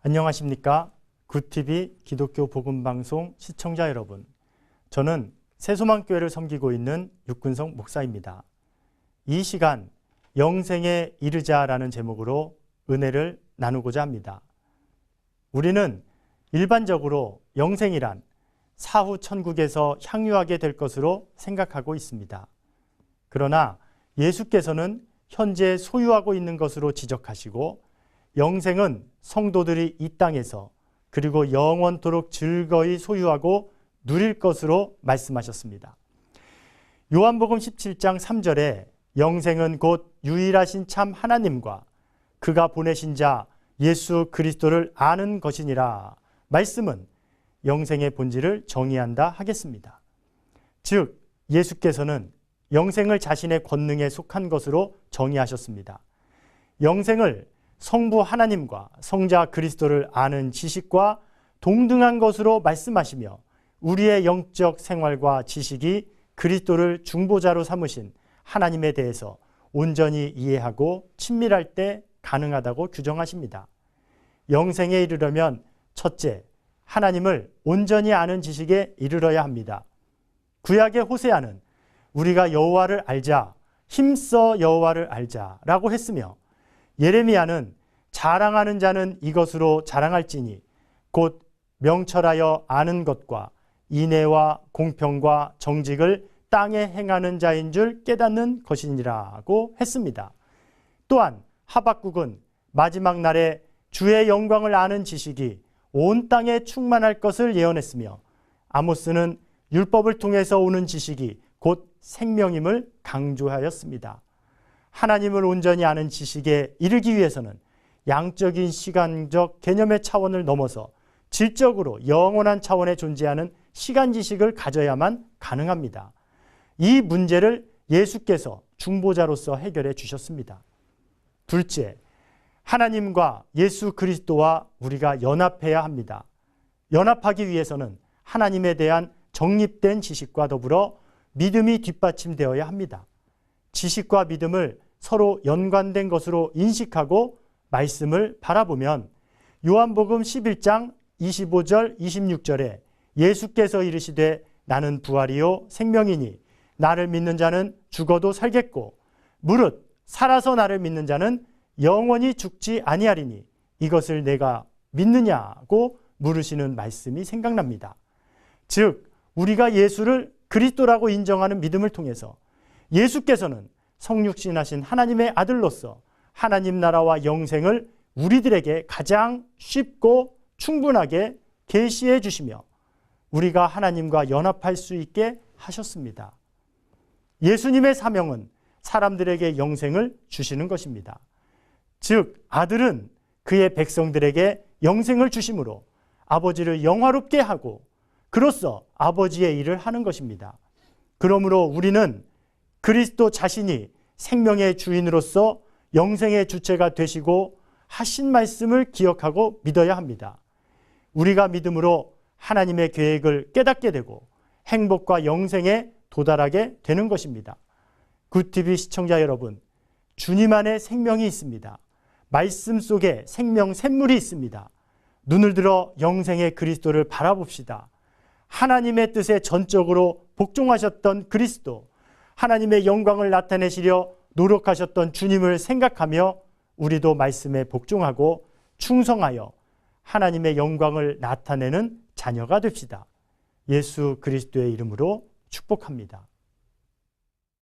안녕하십니까? 굿TV 기독교 복음방송 시청자 여러분, 저는 새소망교회를 섬기고 있는 육근성 목사입니다. 이 시간 영생에 이르자라는 제목으로 은혜를 나누고자 합니다. 우리는 일반적으로 영생이란 사후 천국에서 향유하게 될 것으로 생각하고 있습니다. 그러나 예수께서는 현재 소유하고 있는 것으로 지적하시고, 영생은 성도들이 이 땅에서 그리고 영원토록 즐거이 소유하고 누릴 것으로 말씀하셨습니다. 요한복음 17장 3절에 영생은 곧 유일하신 참 하나님과 그가 보내신 자 예수 그리스도를 아는 것이니라 말씀은 영생의 본질을 정의한다 하겠습니다. 즉, 예수께서는 영생을 자신의 권능에 속한 것으로 정의하셨습니다. 영생을 성부 하나님과 성자 그리스도를 아는 지식과 동등한 것으로 말씀하시며, 우리의 영적 생활과 지식이 그리스도를 중보자로 삼으신 하나님에 대해서 온전히 이해하고 친밀할 때 가능하다고 규정하십니다. 영생에 이르려면 첫째, 하나님을 온전히 아는 지식에 이르러야 합니다. 구약의 호세아는 우리가 여호와를 알자, 힘써 여호와를 알자라고 했으며, 예레미야는 자랑하는 자는 이것으로 자랑할지니 곧 명철하여 아는 것과 인애와 공평과 정직을 땅에 행하는 자인 줄 깨닫는 것이니라고 했습니다. 또한 하박국은 마지막 날에 주의 영광을 아는 지식이 온 땅에 충만할 것을 예언했으며, 아모스는 율법을 통해서 오는 지식이 곧 생명임을 강조하였습니다. 하나님을 온전히 아는 지식에 이르기 위해서는 양적인 시간적 개념의 차원을 넘어서 질적으로 영원한 차원에 존재하는 시간 지식을 가져야만 가능합니다. 이 문제를 예수께서 중보자로서 해결해 주셨습니다. 둘째, 하나님과 예수 그리스도와 우리가 연합해야 합니다. 연합하기 위해서는 하나님에 대한 정립된 지식과 더불어 믿음이 뒷받침되어야 합니다. 지식과 믿음을 서로 연관된 것으로 인식하고 말씀을 바라보면 요한복음 11장 25절 26절에 예수께서 이르시되 나는 부활이요 생명이니 나를 믿는 자는 죽어도 살겠고 무릇 살아서 나를 믿는 자는 영원히 죽지 아니하리니 이것을 내가 믿느냐고 물으시는 말씀이 생각납니다. 즉, 우리가 예수를 그리스도라고 인정하는 믿음을 통해서 예수께서는 성육신하신 하나님의 아들로서 하나님 나라와 영생을 우리들에게 가장 쉽고 충분하게 계시해 주시며 우리가 하나님과 연합할 수 있게 하셨습니다. 예수님의 사명은 사람들에게 영생을 주시는 것입니다. 즉, 아들은 그의 백성들에게 영생을 주심으로 아버지를 영화롭게 하고 그로써 아버지의 일을 하는 것입니다. 그러므로 우리는 그리스도 자신이 생명의 주인으로서 영생의 주체가 되시고 하신 말씀을 기억하고 믿어야 합니다. 우리가 믿음으로 하나님의 계획을 깨닫게 되고 행복과 영생에 도달하게 되는 것입니다. 굿TV 시청자 여러분, 주님 안에 생명이 있습니다. 말씀 속에 생명 샘물이 있습니다. 눈을 들어 영생의 그리스도를 바라봅시다. 하나님의 뜻에 전적으로 복종하셨던 그리스도, 하나님의 영광을 나타내시려 노력하셨던 주님을 생각하며 우리도 말씀에 복종하고 충성하여 하나님의 영광을 나타내는 자녀가 됩시다. 예수 그리스도의 이름으로 축복합니다.